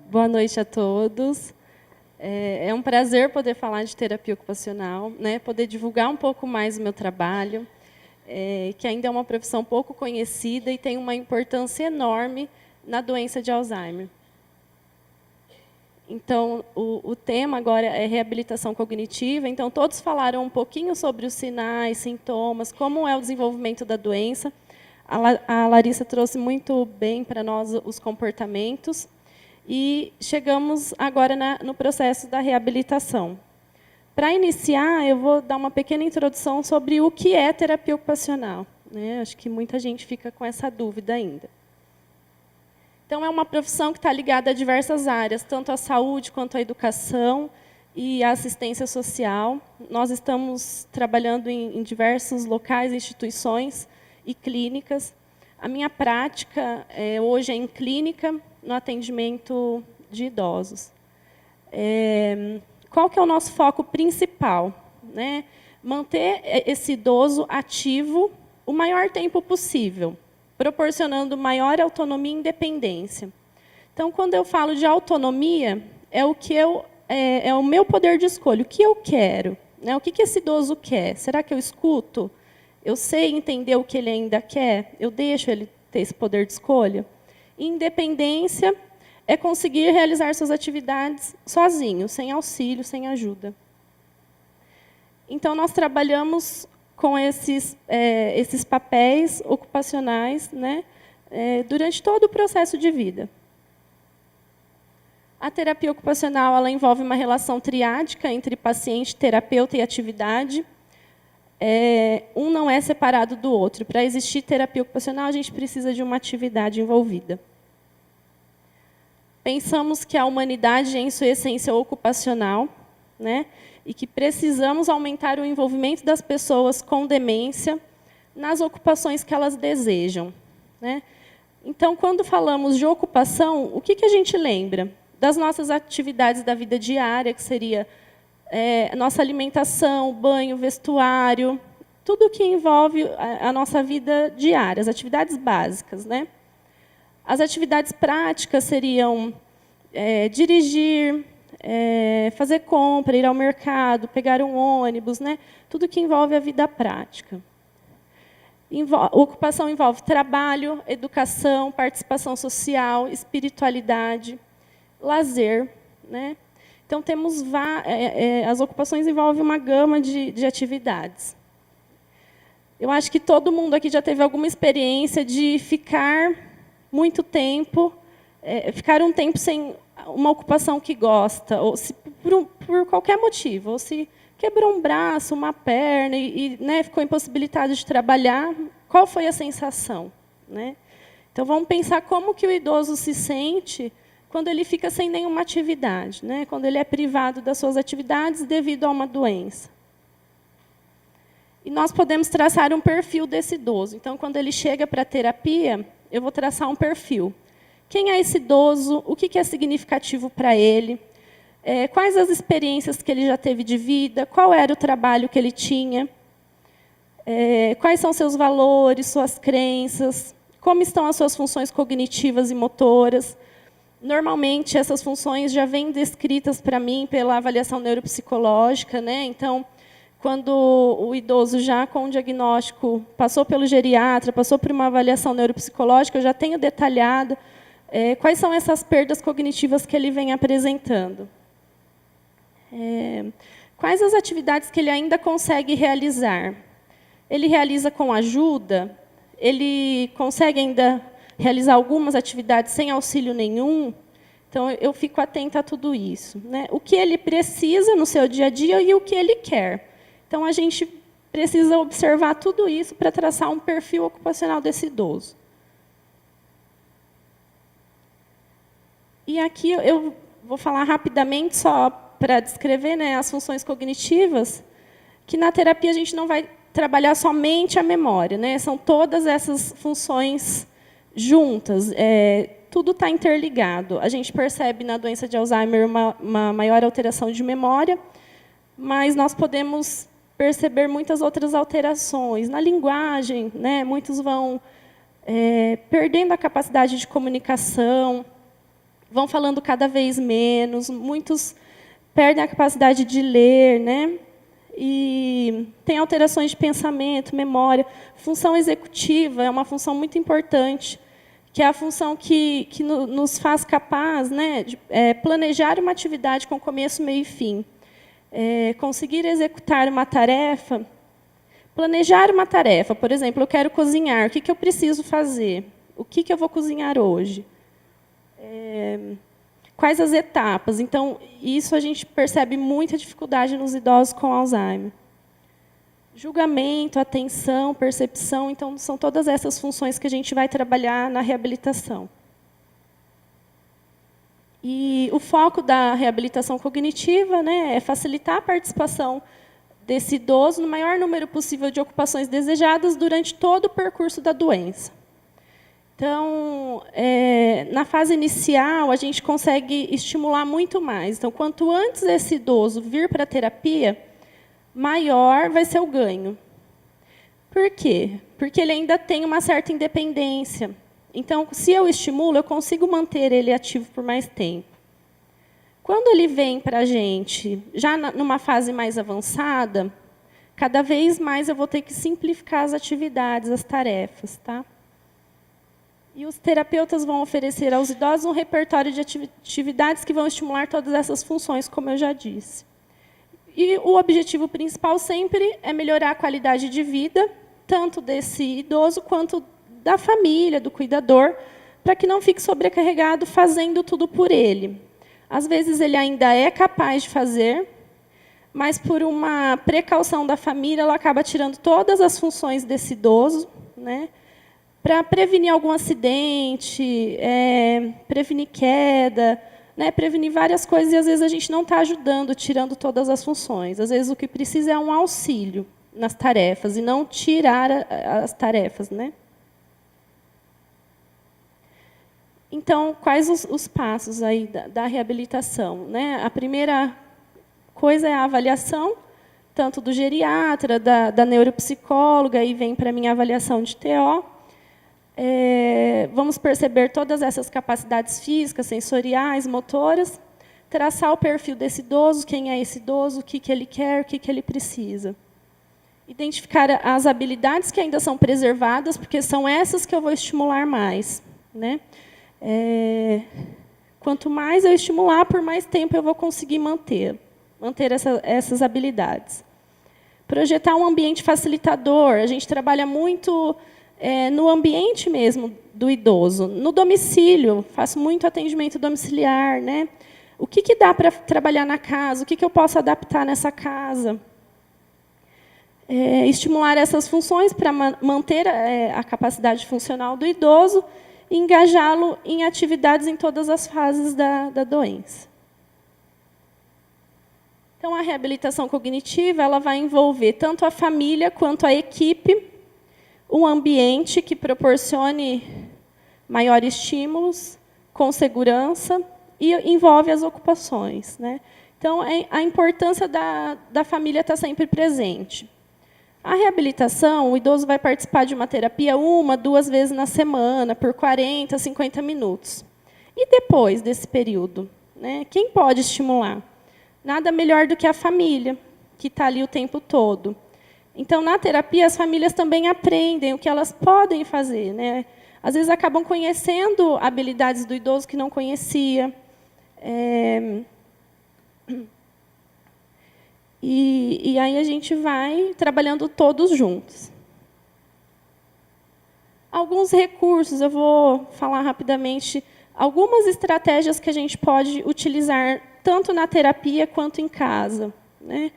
Boa noite a todos. É um prazer poder falar de terapia ocupacional, né? Poder divulgar um pouco mais o meu trabalho, que ainda é uma profissão pouco conhecida e tem uma importância enorme na doença de Alzheimer. Então, o tema agora é reabilitação cognitiva. Então, todos falaram um pouquinho sobre os sinais, sintomas, como é o desenvolvimento da doença. A Larissa trouxe muito bem para nós os comportamentos. E chegamos agora no processo da reabilitação. Para iniciar, eu vou dar uma pequena introdução sobre o que é terapia ocupacional, né? Acho que muita gente fica com essa dúvida ainda. Então, é uma profissão que está ligada a diversas áreas, tanto a saúde quanto a educação e a assistência social. Nós estamos trabalhando em diversos locais, instituições e clínicas. A minha prática hoje é em clínica, no atendimento de idosos. Qual que é o nosso foco principal? Né? Manter esse idoso ativo o maior tempo possível, proporcionando maior autonomia e independência. Então, quando eu falo de autonomia, é o meu poder de escolha, o que eu quero, né? O que esse idoso quer? Será que eu escuto? Eu sei entender o que ele ainda quer? Eu deixo ele ter esse poder de escolha? Independência é conseguir realizar suas atividades sozinho, sem auxílio, sem ajuda. Então, nós trabalhamos com esses papéis ocupacionais, né, durante todo o processo de vida. A terapia ocupacional ela envolve uma relação triádica entre paciente, terapeuta e atividade. Um não é separado do outro. Para existir terapia ocupacional, a gente precisa de uma atividade envolvida. Pensamos que a humanidade é, em sua essência, ocupacional, né? E que precisamos aumentar o envolvimento das pessoas com demência nas ocupações que elas desejam, né? Então, quando falamos de ocupação, o que a gente lembra? Das nossas atividades da vida diária, que seria nossa alimentação, banho, vestuário, tudo que envolve a nossa vida diária, as atividades básicas, né? As atividades práticas seriam dirigir, fazer compra, ir ao mercado, pegar um ônibus, né? Tudo que envolve a vida prática. Ocupação envolve trabalho, educação, participação social, espiritualidade, lazer, né? Então, temos as ocupações envolvem uma gama de atividades. Eu acho que todo mundo aqui já teve alguma experiência de ficar muito tempo, ficar um tempo sem uma ocupação que gosta, ou se por qualquer motivo, ou se quebrou um braço, uma perna né, ficou impossibilitado de trabalhar, qual foi a sensação? Né? Então, vamos pensar como que o idoso se sente quando ele fica sem nenhuma atividade, né? Quando ele é privado das suas atividades devido a uma doença. E nós podemos traçar um perfil desse idoso. Então, quando ele chega para a terapia, eu vou traçar um perfil. Quem é esse idoso? O que é significativo para ele? Quais as experiências que ele já teve de vida? Qual era o trabalho que ele tinha? Quais são seus valores, suas crenças? Como estão as suas funções cognitivas e motoras? Normalmente, essas funções já vêm descritas para mim pela avaliação neuropsicológica, né? Então, quando o idoso já com o diagnóstico passou pelo geriatra, passou por uma avaliação neuropsicológica, eu já tenho detalhado quais são essas perdas cognitivas que ele vem apresentando. Quais as atividades que ele ainda consegue realizar? Ele realiza com ajuda? Ele consegue ainda realizar algumas atividades sem auxílio nenhum? Então, eu fico atenta a tudo isso. Né? O que ele precisa no seu dia a dia e o que ele quer. Então, a gente precisa observar tudo isso para traçar um perfil ocupacional desse idoso. E aqui eu vou falar rapidamente, só para descrever, né, as funções cognitivas, que na terapia a gente não vai trabalhar somente a memória, né? São todas essas funções juntas, tudo está interligado. A gente percebe na doença de Alzheimer uma maior alteração de memória, mas nós podemos perceber muitas outras alterações. Na linguagem, né, muitos vão perdendo a capacidade de comunicação, vão falando cada vez menos, muitos perdem a capacidade de ler, né? E tem alterações de pensamento, memória. Função executiva é uma função muito importante, que é a função que nos faz capaz, né, de planejar uma atividade com começo, meio e fim. Conseguir executar uma tarefa, planejar uma tarefa. Por exemplo, eu quero cozinhar, o que eu preciso fazer? O que eu vou cozinhar hoje? Quais as etapas? Então, isso a gente percebe muita dificuldade nos idosos com Alzheimer. Julgamento, atenção, percepção, então, são todas essas funções que a gente vai trabalhar na reabilitação. E o foco da reabilitação cognitiva, né, é facilitar a participação desse idoso no maior número possível de ocupações desejadas durante todo o percurso da doença. Então, na fase inicial, a gente consegue estimular muito mais. Então, quanto antes esse idoso vir para a terapia, maior vai ser o ganho. Por quê? Porque ele ainda tem uma certa independência. Então, se eu estimulo, eu consigo manter ele ativo por mais tempo. Quando ele vem para a gente, já numa fase mais avançada, cada vez mais eu vou ter que simplificar as atividades, as tarefas, tá? E os terapeutas vão oferecer aos idosos um repertório de atividades que vão estimular todas essas funções, como eu já disse. E o objetivo principal sempre é melhorar a qualidade de vida, tanto desse idoso quanto da família, do cuidador, para que não fique sobrecarregado fazendo tudo por ele. Às vezes, ele ainda é capaz de fazer, mas, por uma precaução da família, ela acaba tirando todas as funções desse idoso, né, para prevenir algum acidente, prevenir queda, né, prevenir várias coisas, e às vezes a gente não está ajudando, tirando todas as funções. Às vezes o que precisa é um auxílio nas tarefas, e não tirar as tarefas, né? Então, quais os passos aí da reabilitação, né? A primeira coisa é a avaliação, tanto do geriatra, da neuropsicóloga, aí vem para a minha avaliação de TO. Vamos perceber todas essas capacidades físicas, sensoriais, motoras, traçar o perfil desse idoso, quem é esse idoso, o que ele quer, o que ele precisa. Identificar as habilidades que ainda são preservadas, porque são essas que eu vou estimular mais, né? Quanto mais eu estimular, por mais tempo eu vou conseguir manter essas habilidades. Projetar um ambiente facilitador. A gente trabalha muito no ambiente mesmo do idoso. No domicílio, faço muito atendimento domiciliar, né? O que dá para trabalhar na casa? O que eu posso adaptar nessa casa? Estimular essas funções para manter a capacidade funcional do idoso e engajá-lo em atividades em todas as fases da doença. Então, a reabilitação cognitiva ela vai envolver tanto a família quanto a equipe, um ambiente que proporcione maiores estímulos, com segurança, e envolve as ocupações, né? Então, a importância da família estar sempre presente. A reabilitação, o idoso vai participar de uma terapia 1, 2 vezes na semana, por 40, 50 minutos. E depois desse período, né, quem pode estimular? Nada melhor do que a família, que está ali o tempo todo. Então, na terapia, as famílias também aprendem o que elas podem fazer, né? Às vezes, acabam conhecendo habilidades do idoso que não conhecia. E aí a gente vai trabalhando todos juntos. Alguns recursos, eu vou falar rapidamente, algumas estratégias que a gente pode utilizar tanto na terapia quanto em casa, né?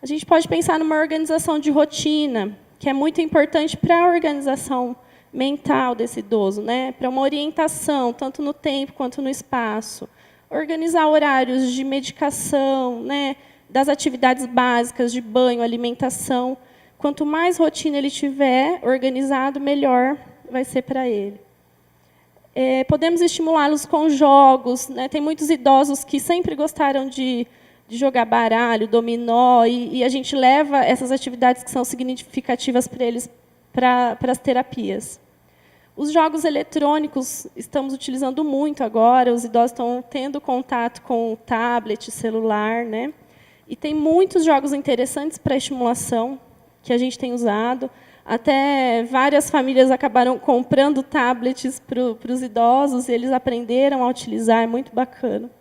A gente pode pensar numa organização de rotina, que é muito importante para a organização mental desse idoso, né? Para uma orientação, tanto no tempo quanto no espaço. Organizar horários de medicação, né? Das atividades básicas de banho, alimentação. Quanto mais rotina ele tiver organizado, melhor vai ser para ele. Podemos estimulá-los com jogos, né? Tem muitos idosos que sempre gostaram de jogar baralho, dominó, e a gente leva essas atividades que são significativas para eles para as terapias. Os jogos eletrônicos estamos utilizando muito agora, os idosos estão tendo contato com o tablet, celular, né? E tem muitos jogos interessantes para estimulação que a gente tem usado. Até várias famílias acabaram comprando tablets para os idosos e eles aprenderam a utilizar, é muito bacana.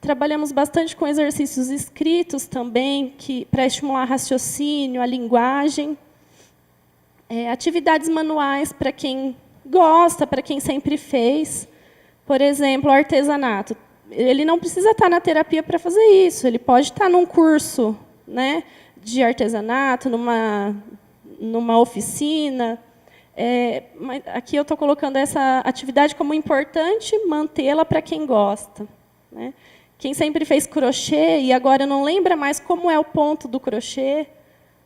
Trabalhamos bastante com exercícios escritos também, para estimular raciocínio, a linguagem. Atividades manuais para quem gosta, para quem sempre fez. Por exemplo, o artesanato. Ele não precisa estar na terapia para fazer isso. Ele pode estar num curso, né, de artesanato, numa oficina. Mas aqui eu estou colocando essa atividade como importante mantê-la para quem gosta, né? Quem sempre fez crochê e agora não lembra mais como é o ponto do crochê,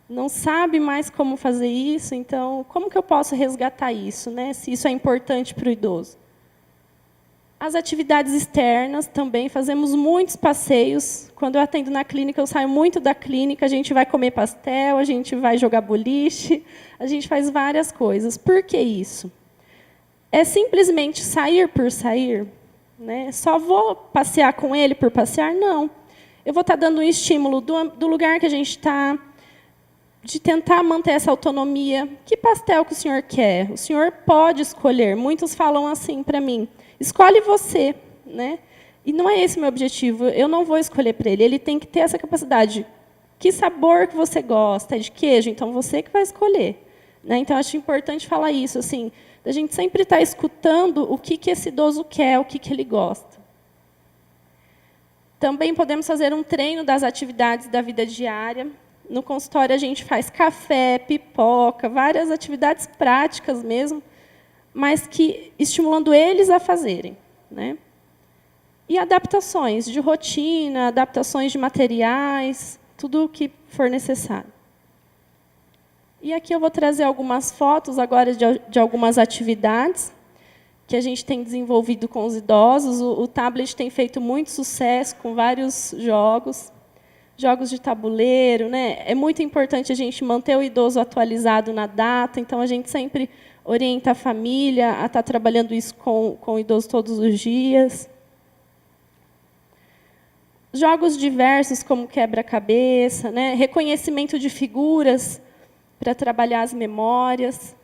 não sabe mais como fazer isso, então, como que eu posso resgatar isso, né, se isso é importante para o idoso? As atividades externas também, fazemos muitos passeios. Quando eu atendo na clínica, eu saio muito da clínica, a gente vai comer pastel, a gente vai jogar boliche, a gente faz várias coisas. Por que isso? É simplesmente sair por sair? Né? Só vou passear com ele por passear? Não. Eu vou estar dando um estímulo do lugar que a gente está, de tentar manter essa autonomia. Que pastel que o senhor quer? O senhor pode escolher. Muitos falam assim para mim, escolhe você. Né? E não é esse o meu objetivo. Eu não vou escolher para ele. Ele tem que ter essa capacidade. Que sabor que você gosta? É de queijo? Então, você que vai escolher. Né? Então, acho importante falar isso, assim, da gente sempre estar escutando o que esse idoso quer, o que ele gosta. Também podemos fazer um treino das atividades da vida diária. No consultório, a gente faz café, pipoca, várias atividades práticas mesmo, mas que estimulando eles a fazerem. Né? E adaptações de rotina, adaptações de materiais, tudo o que for necessário. E aqui eu vou trazer algumas fotos agora de algumas atividades que a gente tem desenvolvido com os idosos. O tablet tem feito muito sucesso com vários jogos de tabuleiro. Né? É muito importante a gente manter o idoso atualizado na data, então a gente sempre orienta a família a estar trabalhando isso com o idoso todos os dias. Jogos diversos, como quebra-cabeça, né? Reconhecimento de figuras para trabalhar as memórias.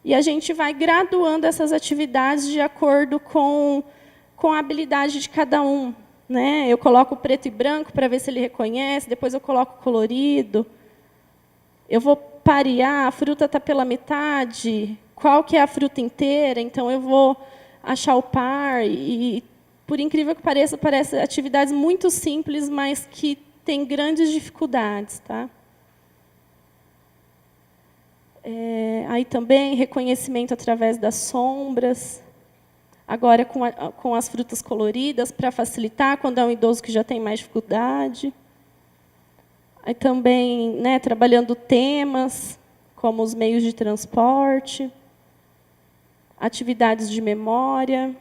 E a gente vai graduando essas atividades de acordo com a habilidade de cada um. Né? Eu coloco preto e branco para ver se ele reconhece, depois eu coloco colorido. Eu vou parear, a fruta está pela metade, qual que é a fruta inteira, então eu vou achar o par. E, por incrível que pareça, parecem atividades muito simples, mas que têm grandes dificuldades. Tá? Aí também, reconhecimento através das sombras. Agora, com as frutas coloridas, para facilitar, quando é um idoso que já tem mais dificuldade. Aí também, né, trabalhando temas, como os meios de transporte, atividades de memória,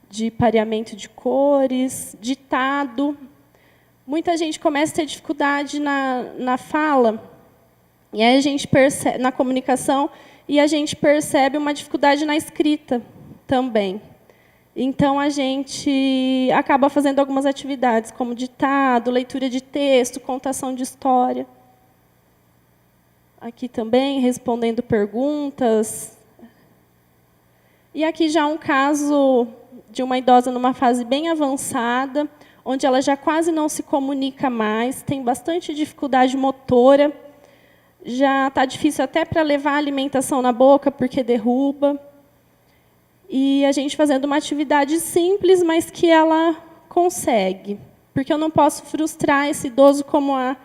de pareamento de cores, ditado. Muita gente começa a ter dificuldade na fala, e aí a gente percebe, na comunicação, e a gente percebe uma dificuldade na escrita também. Então, a gente acaba fazendo algumas atividades, como ditado, leitura de texto, contação de história. Aqui também, respondendo perguntas. E aqui já um caso de uma idosa numa fase bem avançada, onde ela já quase não se comunica mais, tem bastante dificuldade motora, já está difícil até para levar a alimentação na boca, porque derruba. E a gente fazendo uma atividade simples, mas que ela consegue. Porque eu não posso frustrar esse idoso, como a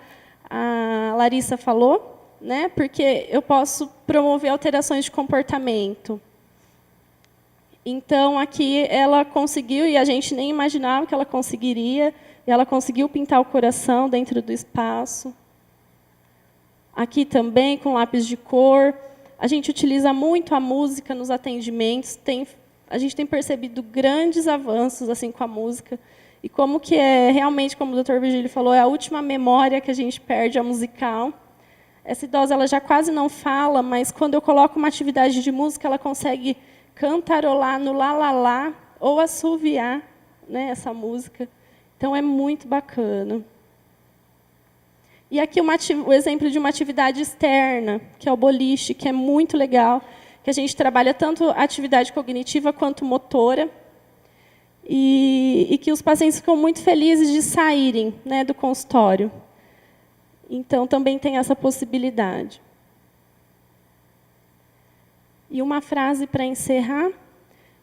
Larissa falou, né? Porque eu posso promover alterações de comportamento. Então, aqui ela conseguiu, e a gente nem imaginava que ela conseguiria, e ela conseguiu pintar o coração dentro do espaço. Aqui também, com lápis de cor. A gente utiliza muito a música nos atendimentos. A gente tem percebido grandes avanços assim, com a música. E como que é, realmente, como o Dr. Virgílio falou, é a última memória que a gente perde, a musical. Essa idosa ela já quase não fala, mas quando eu coloco uma atividade de música, ela consegue cantarolar no lá, lá, lá, ou assoviar, né, essa música. Então, é muito bacana. E aqui o exemplo de uma atividade externa, que é o boliche, que é muito legal, que a gente trabalha tanto a atividade cognitiva quanto motora, e que os pacientes ficam muito felizes de saírem, né, do consultório. Então, também tem essa possibilidade. E uma frase para encerrar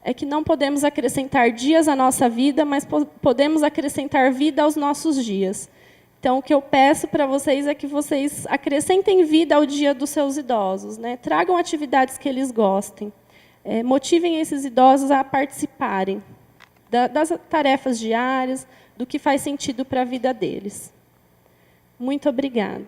é que não podemos acrescentar dias à nossa vida, mas podemos acrescentar vida aos nossos dias. Então, o que eu peço para vocês é que vocês acrescentem vida ao dia dos seus idosos, né? Tragam atividades que eles gostem. Motivem esses idosos a participarem das tarefas diárias, do que faz sentido para a vida deles. Muito obrigada.